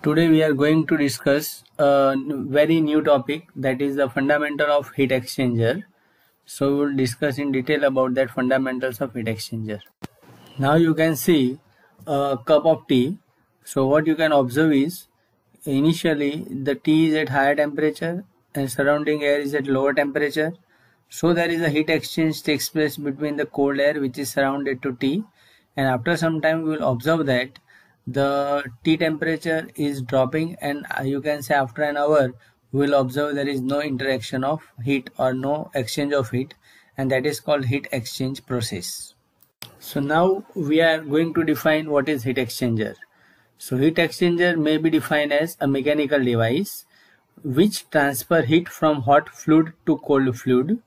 Today we are going to discuss a very new topic, that is the fundamental of heat exchanger. So we will discuss in detail about that fundamentals of heat exchanger. Now you can see a cup of tea. So what you can observe is initially the tea is at higher temperature and surrounding air is at lower temperature. So there is a heat exchange takes place between the cold air which is surrounded to tea, and after some time we will observe that the tea temperature is dropping, and you can say after an hour we will observe there is no interaction of heat or no exchange of heat, and that is called heat exchange process. So now we are going to define what is heat exchanger. So heat exchanger may be defined as a mechanical device which transfer heat from hot fluid to cold fluid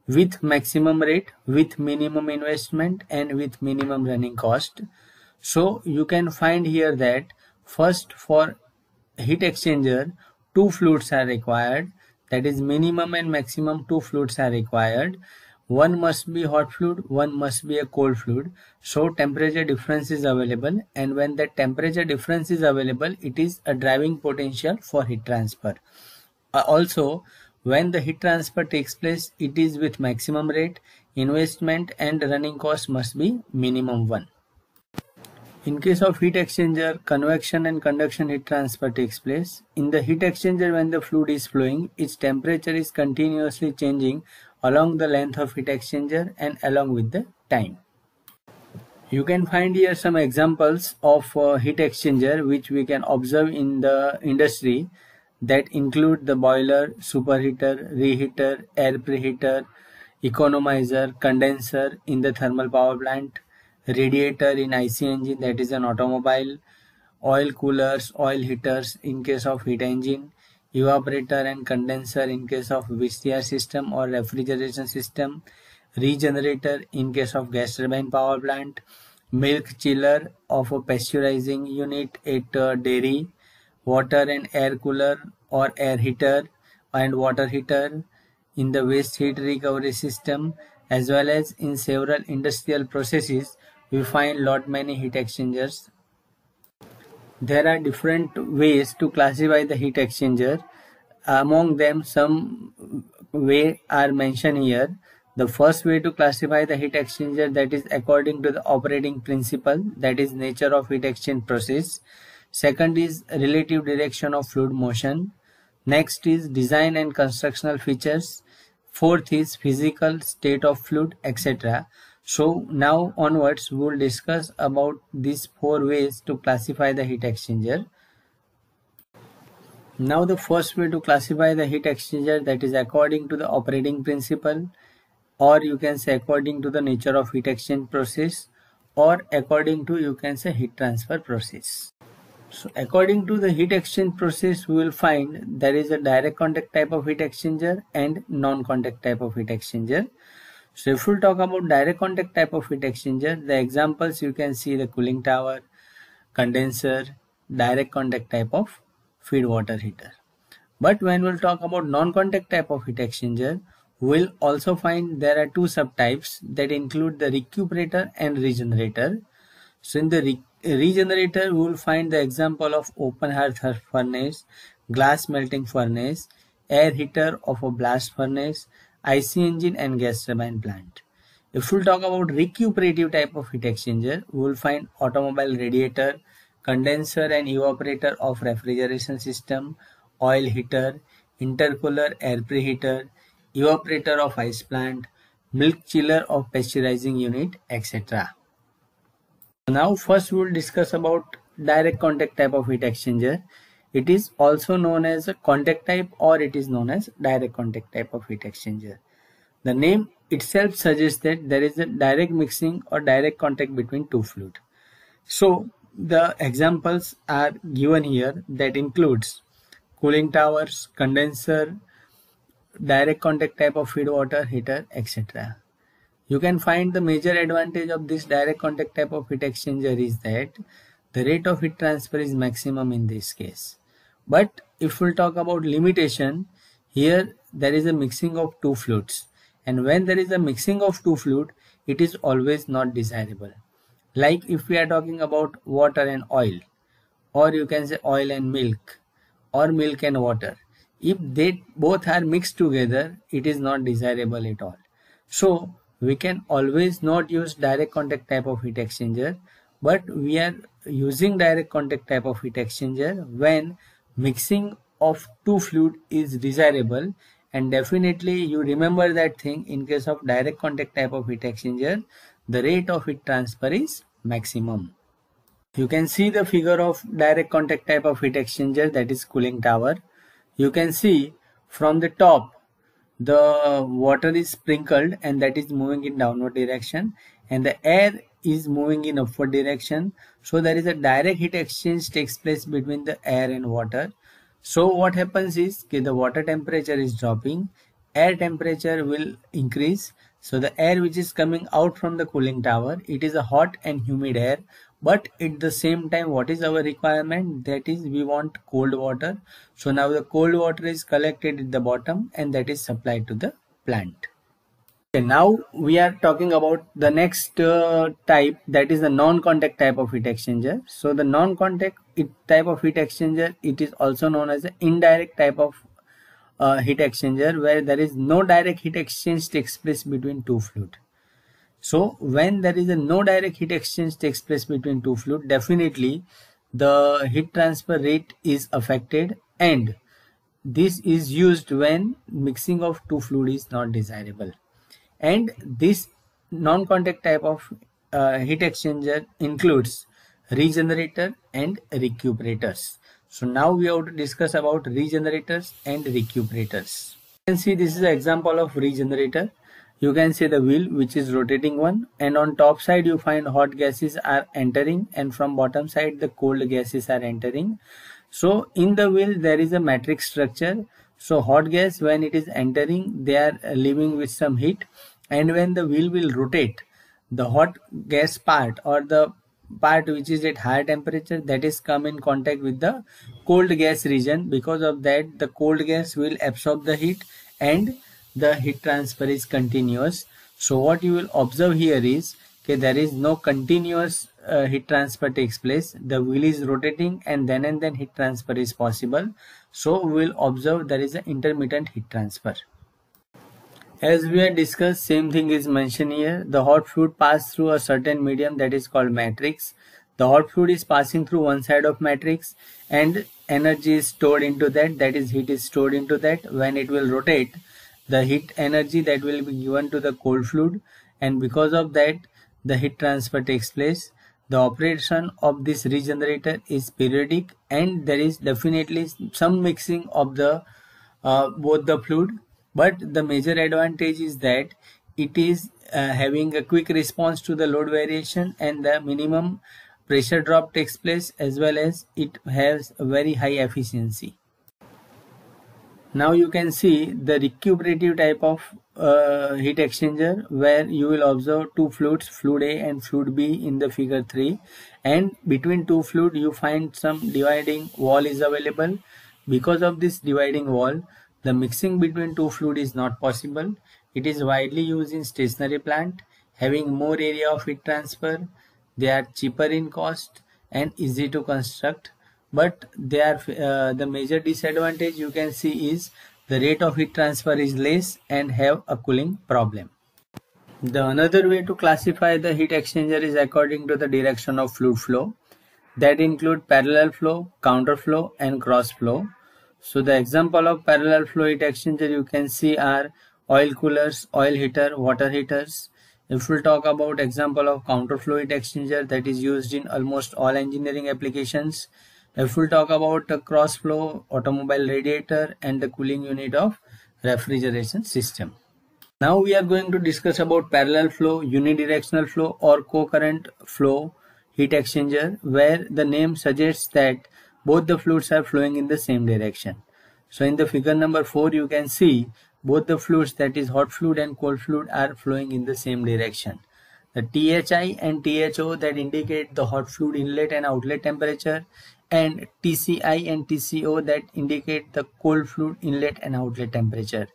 with maximum rate, with minimum investment, and with minimum running cost. So you can find here that first, for heat exchanger, two fluids are required, that is minimum and maximum two fluids are required. One must be hot fluid, one must be a cold fluid. So temperature difference is available, and when the temperature difference is available, it is a driving potential for heat transfer. Also, when the heat transfer takes place, it is with maximum rate, investment and running cost must be minimum 1. In case of heat exchanger, convection and conduction heat transfer takes place. In the heat exchanger, when the fluid is flowing, its temperature is continuously changing along the length of heat exchanger and along with the time. You can find here some examples of heat exchanger which we can observe in the industry, that include the boiler, superheater, reheater, air preheater, economizer, condenser in the thermal power plant, radiator in IC engine, that is an automobile, oil coolers, oil heaters in case of heat engine, evaporator and condenser in case of VCR system or refrigeration system, regenerator in case of gas turbine power plant, milk chiller of a pasteurizing unit at dairy, water and air cooler or air heater and water heater in the waste heat recovery system, as well as in several industrial processes we find lot many heat exchangers. There are different ways to classify the heat exchanger. Among them, some way are mentioned here. The first way to classify the heat exchanger, that is according to the operating principle, that is nature of heat exchange process. Second is relative direction of fluid motion. Next is design and constructional features. Fourth is physical state of fluid, etc. So now onwards we will discuss about these 4 ways to classify the heat exchanger. Now the first way to classify the heat exchanger, that is according to the operating principle, or you can say according to the nature of heat exchange process, or according to, you can say, heat transfer process. So according to the heat exchange process, we will find there is a direct contact type of heat exchanger and non-contact type of heat exchanger. So if we talk about direct contact type of heat exchanger, the examples you can see the cooling tower, condenser, direct contact type of feed water heater. But when we'll talk about non-contact type of heat exchanger, we'll also find there are 2 subtypes that include the recuperator and regenerator. So in the regenerator, we will find the example of open hearth furnace, glass melting furnace, air heater of a blast furnace, IC engine and gas turbine plant. If we talk about recuperative type of heat exchanger, we will find automobile radiator, condenser and evaporator of refrigeration system, oil heater, intercooler air preheater, evaporator of ice plant, milk chiller of pasteurizing unit, etc. Now first we will discuss about direct contact type of heat exchanger. It is also known as a contact type, or it is known as direct contact type of heat exchanger. The name itself suggests that there is a direct mixing or direct contact between two fluids. So the examples are given here, that includes cooling towers, condenser, direct contact type of feed water heater, etc. You can find the major advantage of this direct contact type of heat exchanger is that the rate of heat transfer is maximum in this case. But if we talk about limitation, here there is a mixing of two fluids, and when there is a mixing of two fluids, it is always not desirable. Like if we are talking about water and oil, or you can say oil and milk, or milk and water. If they both are mixed together, it is not desirable at all. So we can always not use direct contact type of heat exchanger, but we are using direct contact type of heat exchanger when mixing of two fluid is desirable. And definitely you remember that thing, in case of direct contact type of heat exchanger, the rate of heat transfer is maximum. You can see the figure of direct contact type of heat exchanger, that is cooling tower. You can see from the top the water is sprinkled and that is moving in downward direction, and the air is moving in upward direction. So there is a direct heat exchange takes place between the air and water. So what happens is the water temperature is dropping, air temperature will increase. So the air which is coming out from the cooling tower, it is a hot and humid air, but at the same time what is our requirement? That is, we want cold water. So now the cold water is collected at the bottom and that is supplied to the plant. Okay, now we are talking about the next type, that is the non-contact type of heat exchanger. So the non-contact type of heat exchanger, it is also known as the indirect type of heat exchanger, where there is no direct heat exchange takes place between two fluid. So when there is a no direct heat exchange takes place between two fluid, definitely the heat transfer rate is affected, and this is used when mixing of two fluid is not desirable. And this non-contact type of heat exchanger includes regenerator and recuperators. So now we have to discuss about regenerators and recuperators. You can see this is an example of regenerator. You can see the wheel which is rotating one, and on top side you find hot gases are entering, and from bottom side the cold gases are entering. So in the wheel there is a matrix structure. So hot gas, when it is entering, they are leaving with some heat, and when the wheel will rotate, the hot gas part or the part which is at higher temperature, that is come in contact with the cold gas region. Because of that, the cold gas will absorb the heat and the heat transfer is continuous. So what you will observe here is there is no continuous heat transfer takes place. The wheel is rotating and then heat transfer is possible. So we will observe there is an intermittent heat transfer. As we had discussed, same thing is mentioned here. The hot fluid passes through a certain medium that is called matrix. The hot fluid is passing through one side of matrix and energy is stored into that, that is heat is stored into that. When it will rotate, the heat energy that will be given to the cold fluid, and because of that the heat transfer takes place. The operation of this regenerator is periodic, and there is definitely some mixing of the both the fluid, but the major advantage is that it is having a quick response to the load variation, and the minimum pressure drop takes place, as well as it has a very high efficiency. Now you can see the recuperative type of heat exchanger, where you will observe two fluids, fluid A and fluid B, in the figure 3, and between two fluid you find some dividing wall is available. Because of this dividing wall, the mixing between two fluid is not possible. It is widely used in stationary plant, having more area of heat transfer. They are cheaper in cost and easy to construct, but they are the major disadvantage you can see is the rate of heat transfer is less and have a cooling problem. The another way to classify the heat exchanger is according to the direction of fluid flow, that include parallel flow, counter flow and cross flow. So the example of parallel flow heat exchanger you can see are oil coolers, oil heater, water heaters. If we talk about example of counter flow heat exchanger, that is used in almost all engineering applications. If we talk about a cross flow, automobile radiator and the cooling unit of refrigeration system. Now we are going to discuss about parallel flow, unidirectional flow or co-current flow heat exchanger, where the name suggests that both the fluids are flowing in the same direction. So in the figure number 4 you can see both the fluids, that is hot fluid and cold fluid, are flowing in the same direction. The THI and THO that indicate the hot fluid inlet and outlet temperature, and TCI and TCO that indicate the cold fluid inlet and outlet temperature.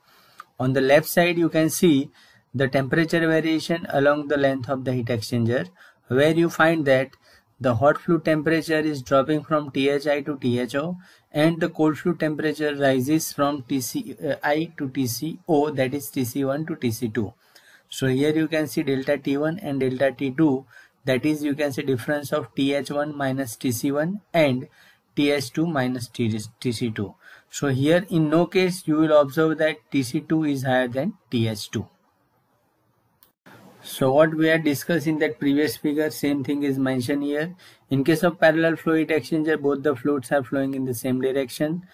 On the left side you can see the temperature variation along the length of the heat exchanger, where you find that the hot fluid temperature is dropping from THI to THO, and the cold fluid temperature rises from TCI to TCO, that is TC1 to TC2. So here you can see delta T1 and delta T2, that is you can see difference of TH1 minus TC1 and TH2 minus TC2. So here in no case you will observe that TC2 is higher than TH2. So what we had discussed in that previous figure, same thing is mentioned here. In case of parallel flow heat exchanger, both the fluids are flowing in the same direction.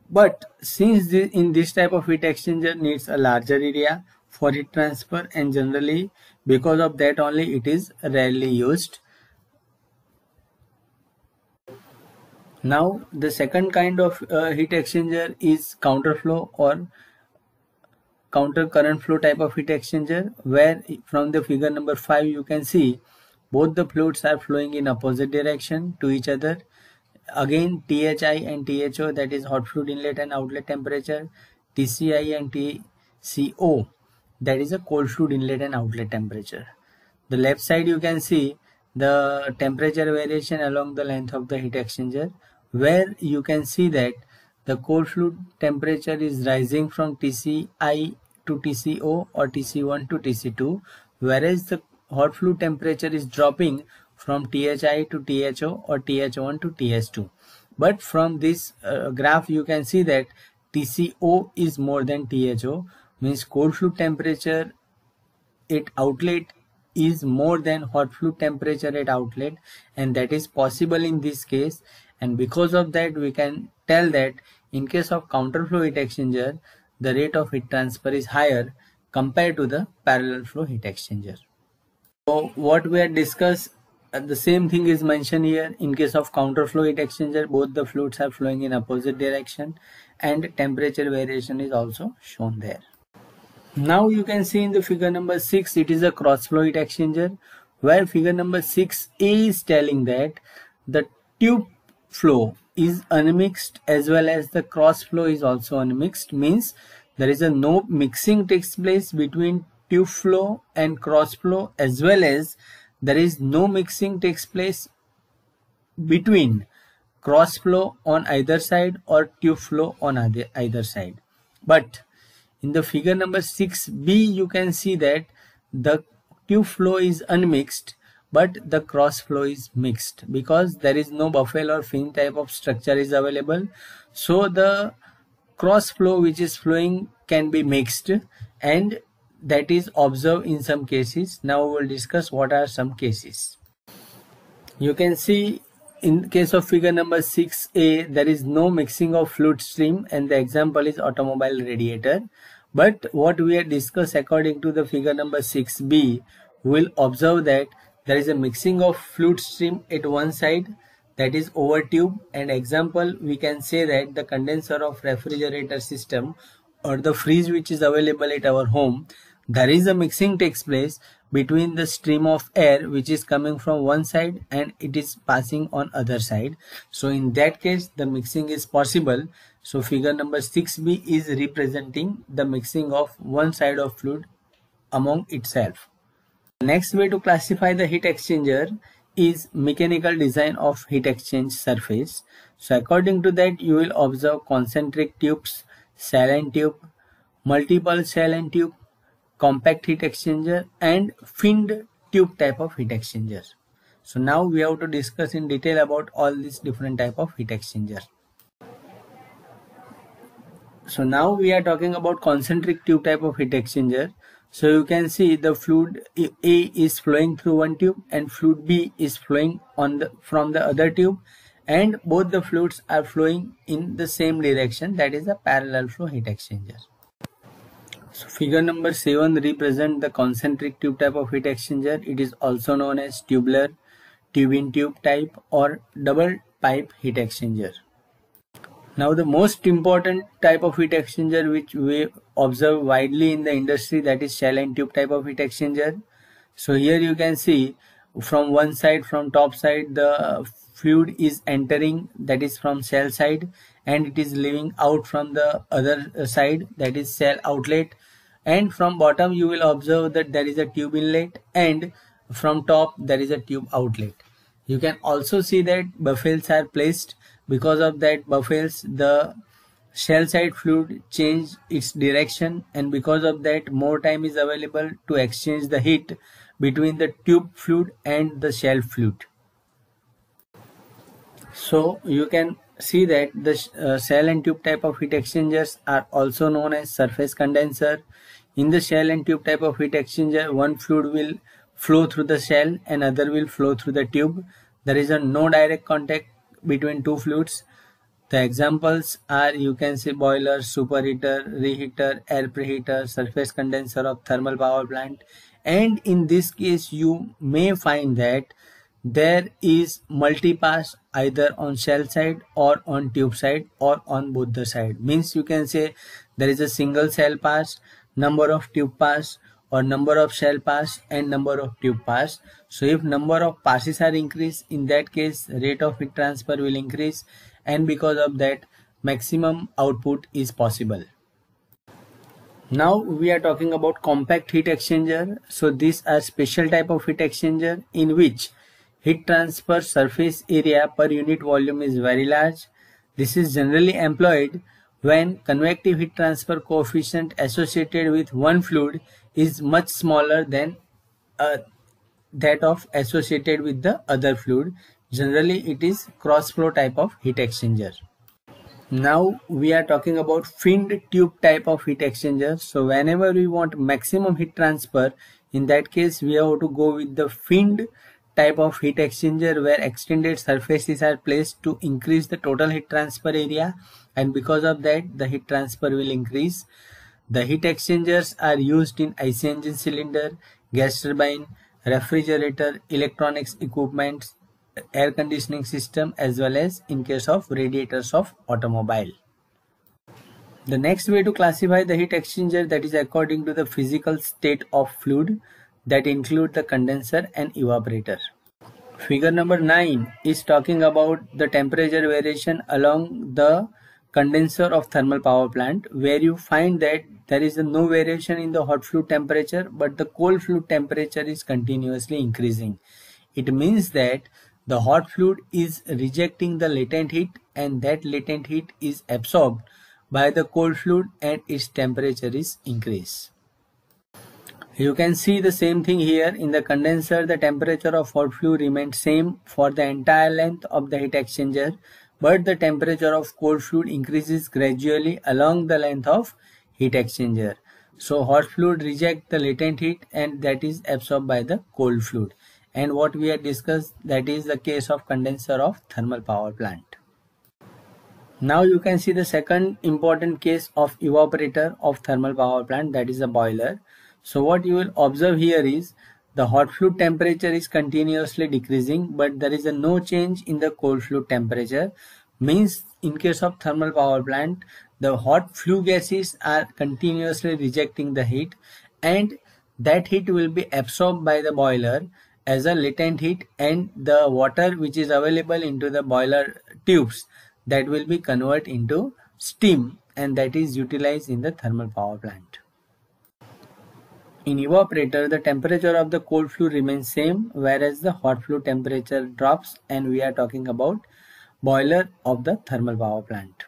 But since in this type of heat exchanger needs a larger area for heat transfer, and generally because of that only it is rarely used. Now the second kind of heat exchanger is counterflow or counter current flow type of heat exchanger, where from the figure number 5 you can see both the fluids are flowing in opposite direction to each other. Again THI and THO, that is hot fluid inlet and outlet temperature, TCI and TCO, that is a cold fluid inlet and outlet temperature. The left side you can see the temperature variation along the length of the heat exchanger, where you can see that the cold fluid temperature is rising from TCI to TCO or TC1 to TC2, whereas the hot fluid temperature is dropping from THI to THO or TH1 to TH2. But from this graph you can see that TCO is more than THO, means cold fluid temperature at outlet is more than hot fluid temperature at outlet, and that is possible in this case. And because of that we can tell that in case of counterflow heat exchanger, the rate of heat transfer is higher compared to the parallel flow heat exchanger. So what we had discussed, the same thing is mentioned here. In case of counterflow heat exchanger, both the fluids are flowing in opposite direction and temperature variation is also shown there. Now you can see in the figure number 6, it is a cross flow heat exchanger, where figure number 6a is telling that the tube flow is unmixed as well as the cross flow is also unmixed, means there is a no mixing takes place between tube flow and cross flow, as well as there is no mixing takes place between cross flow on either side or tube flow on either side. But in the figure number 6b you can see that the tube flow is unmixed but the cross flow is mixed, because there is no buffel or fin type of structure is available. So the cross flow which is flowing can be mixed, and that is observed in some cases. Now we will discuss what are some cases. You can see in case of figure number 6a there is no mixing of fluid stream, and the example is automobile radiator. But what we had discussed according to the figure number 6b, we will observe that there is a mixing of fluid stream at one side, that is over tube. And example, we can say that the condenser of refrigerator system or the fridge which is available at our home, there is a mixing takes place between the stream of air which is coming from one side and it is passing on other side. So in that case the mixing is possible. So figure number 6b is representing the mixing of one side of fluid among itself. The next way to classify the heat exchanger is mechanical design of heat exchange surface. So according to that you will observe concentric tubes, saline tube, multiple saline tube, compact heat exchanger, and finned tube type of heat exchanger. So now we have to discuss in detail about all these different type of heat exchanger. So now we are talking about concentric tube type of heat exchanger. So you can see the fluid A is flowing through one tube and fluid B is flowing from the other tube, and both the fluids are flowing in the same direction, that is a parallel flow heat exchanger. So figure number 7 represents the concentric tube type of heat exchanger. It is also known as tubular, tube-in-tube type or double pipe heat exchanger. Now the most important type of heat exchanger which we observe widely in the industry, that is saline tube type of heat exchanger. So here you can see from one side, from top side, the fluid is entering, that is from cell side, and it is leaving out from the other side, that is cell outlet. And from bottom you will observe that there is a tube inlet, and from top there is a tube outlet. You can also see that buffels are placed. Because of that buffels, the shell side fluid change its direction, and because of that more time is available to exchange the heat between the tube fluid and the shell fluid. So you can see that the shell and tube type of heat exchangers are also known as surface condenser. In the shell and tube type of heat exchanger, one fluid will flow through the shell and other will flow through the tube. There is no direct contact between two fluids. The examples are, you can see, boiler, superheater, reheater, air preheater, surface condenser of thermal power plant. And in this case you may find that there is multi-pass either on shell side or on tube side or on both the side. Means you can say there is a single shell pass, number of tube pass, or number of shell pass and number of tube pass. So if number of passes are increased, in that case rate of heat transfer will increase, and because of that maximum output is possible. Now we are talking about compact heat exchanger. So these are special type of heat exchanger in which heat transfer surface area per unit volume is very large. This is generally employed when convective heat transfer coefficient associated with one fluid is much smaller than that of associated with the other fluid. Generally it is cross flow type of heat exchanger. Now we are talking about finned tube type of heat exchanger. So whenever we want maximum heat transfer, in that case we have to go with the finned type of heat exchanger where extended surfaces are placed to increase the total heat transfer area, and because of that the heat transfer will increase. The heat exchangers are used in IC engine cylinder, gas turbine, refrigerator, electronics equipment, air conditioning system, as well as in case of radiators of automobile. The next way to classify the heat exchanger, that is according to the physical state of fluid, that include the condenser and evaporator. Figure number 9 is talking about the temperature variation along the condenser of thermal power plant, where you find that there is no variation in the hot fluid temperature, but the cold fluid temperature is continuously increasing. It means that the hot fluid is rejecting the latent heat, and that latent heat is absorbed by the cold fluid and its temperature is increased. You can see the same thing here. In the condenser, the temperature of hot fluid remains same for the entire length of the heat exchanger, but the temperature of cold fluid increases gradually along the length of heat exchanger. So hot fluid rejects the latent heat and that is absorbed by the cold fluid. And what we have discussed, that is the case of condenser of thermal power plant. Now you can see the second important case of evaporator of thermal power plant, that is a boiler. So what you will observe here is the hot fluid temperature is continuously decreasing, but there is no change in the cold fluid temperature. Means in case of thermal power plant, the hot flue gases are continuously rejecting the heat, and that heat will be absorbed by the boiler as a latent heat, and the water which is available into the boiler tubes, that will be converted into steam, and that is utilized in the thermal power plant. In evaporator, the temperature of the cold fluid remains same, whereas the hot fluid temperature drops, and we are talking about boiler of the thermal power plant.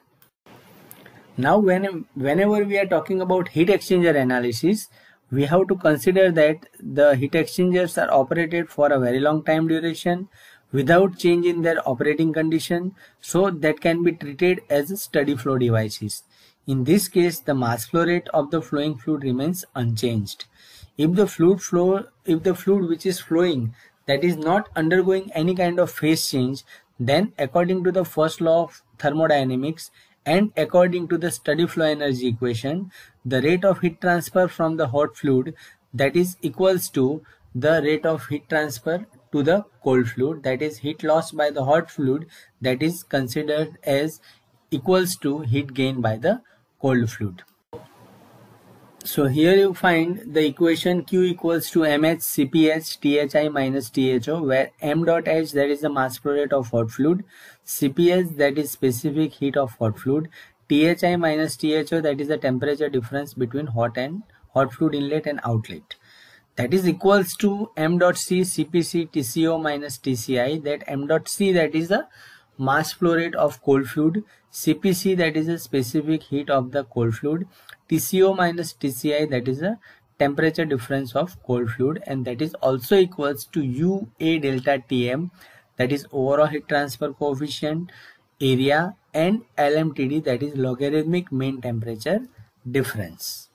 Now whenever we are talking about heat exchanger analysis, we have to consider that the heat exchangers are operated for a very long time duration without change in their operating condition, so that can be treated as steady flow devices. In this case, the mass flow rate of the flowing fluid remains unchanged. If the fluid which is flowing, that is not undergoing any kind of phase change, then according to the first law of thermodynamics and according to the steady flow energy equation, the rate of heat transfer from the hot fluid, that is equals to the rate of heat transfer to the cold fluid, that is heat lost by the hot fluid, that is considered as equals to heat gain by the cold fluid. So here you find the equation Q equals to mH Cph Thi minus Tho, where m dot h, that is the mass flow rate of hot fluid, Cph, that is specific heat of hot fluid, Thi minus Tho, that is the temperature difference between hot fluid inlet and outlet. that is equals to m dot c CPC TCO minus TCI. That m dot c, that is the mass flow rate of cold fluid, CPC, that is the specific heat of the cold fluid, TCO minus TCI, that is the temperature difference of cold fluid, and that is also equals to UA delta Tm, that is overall heat transfer coefficient, area, and LMTD, that is logarithmic mean temperature difference.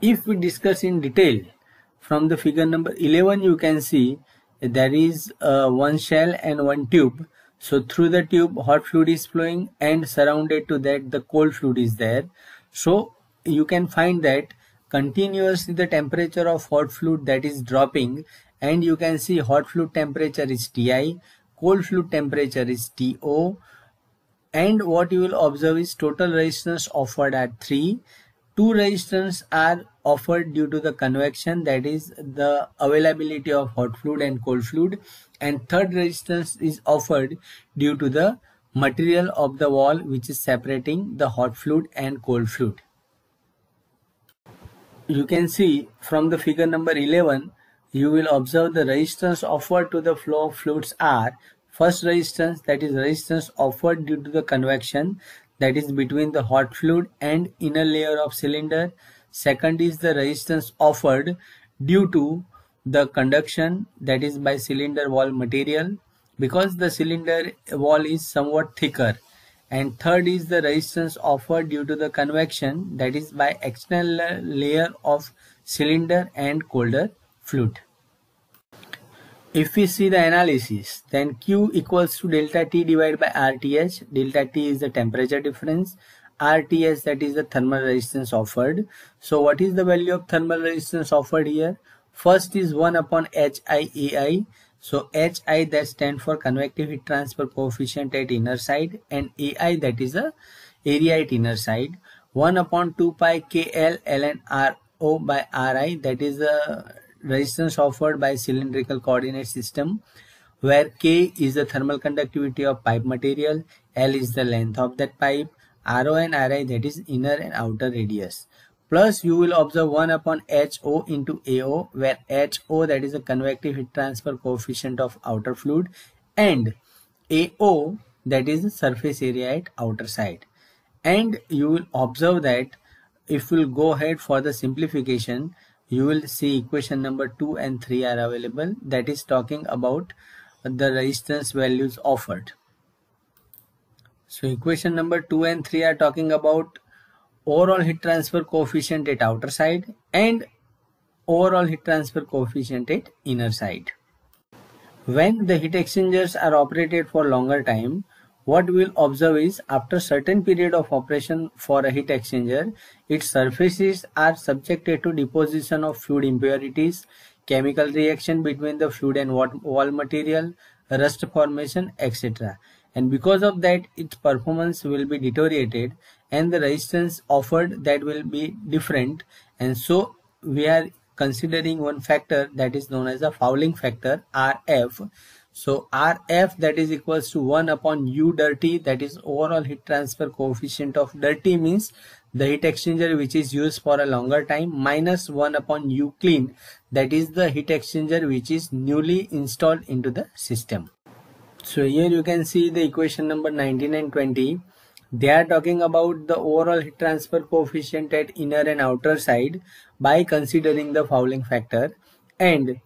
If we discuss in detail, from the figure number 11 you can see there is one shell and one tube. So through the tube hot fluid is flowing and surrounded to that the cold fluid is there. So you can find that continuously the temperature of hot fluid that is dropping, and you can see hot fluid temperature is Ti, cold fluid temperature is To, and what you will observe is total resistance offered at 3. 2 resistance are offered due to the convection, that is the availability of hot fluid and cold fluid, and third resistance is offered due to the material of the wall which is separating the hot fluid and cold fluid. You can see from the figure number 11, you will observe the resistance offered to the flow of fluids are: first resistance, that is resistance offered due to the convection, that is between the hot fluid and inner layer of cylinder. Second is the resistance offered due to the conduction, that is by cylinder wall material, because the cylinder wall is somewhat thicker. And third is the resistance offered due to the convection, that is by external layer of cylinder and colder fluid. If we see the analysis, then Q equals to delta T divided by RTH. Delta T is the temperature difference. RTH, that is the thermal resistance offered. So what is the value of thermal resistance offered here? First is 1 upon HIAI. So HI, that stands for convective heat transfer coefficient at inner side, and AI, that is the area at inner side. 1 upon 2 pi KL ln RO by RI, that is the resistance offered by cylindrical coordinate system, where K is the thermal conductivity of pipe material, L is the length of that pipe, RO and RI, that is inner and outer radius. Plus you will observe 1 upon HO into AO, where HO, that is the convective heat transfer coefficient of outer fluid, and AO, that is the surface area at outer side. And you will observe that if we'll go ahead for the simplification, you will see equation number 2 and 3 are available, that is talking about the resistance values offered. So equation number 2 and 3 are talking about overall heat transfer coefficient at outer side and overall heat transfer coefficient at inner side. When the heat exchangers are operated for longer time, what we will observe is after certain period of operation for a heat exchanger, its surfaces are subjected to deposition of fluid impurities, chemical reaction between the fluid and wall material, rust formation, etc. And because of that, its performance will be deteriorated and the resistance offered that will be different. And so we are considering one factor that is known as the fouling factor, RF. So RF, that is equals to 1 upon U dirty, that is overall heat transfer coefficient of dirty, means the heat exchanger which is used for a longer time, minus 1 upon U clean, that is the heat exchanger which is newly installed into the system. So here you can see the equation number 19 and 20. They are talking about the overall heat transfer coefficient at inner and outer side by considering the fouling factor, and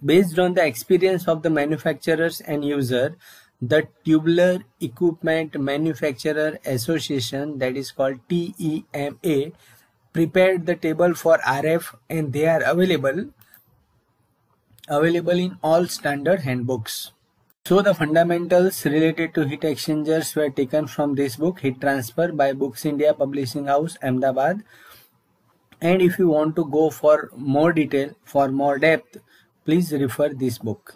based on the experience of the manufacturers and user, the Tubular Equipment Manufacturer Association, that is called TEMA, prepared the table for RF, and they are available in all standard handbooks. So the fundamentals related to heat exchangers were taken from this book, Heat Transfer, by Books India Publishing House, Ahmedabad. And if you want to go for more detail, for more depth, please refer this book.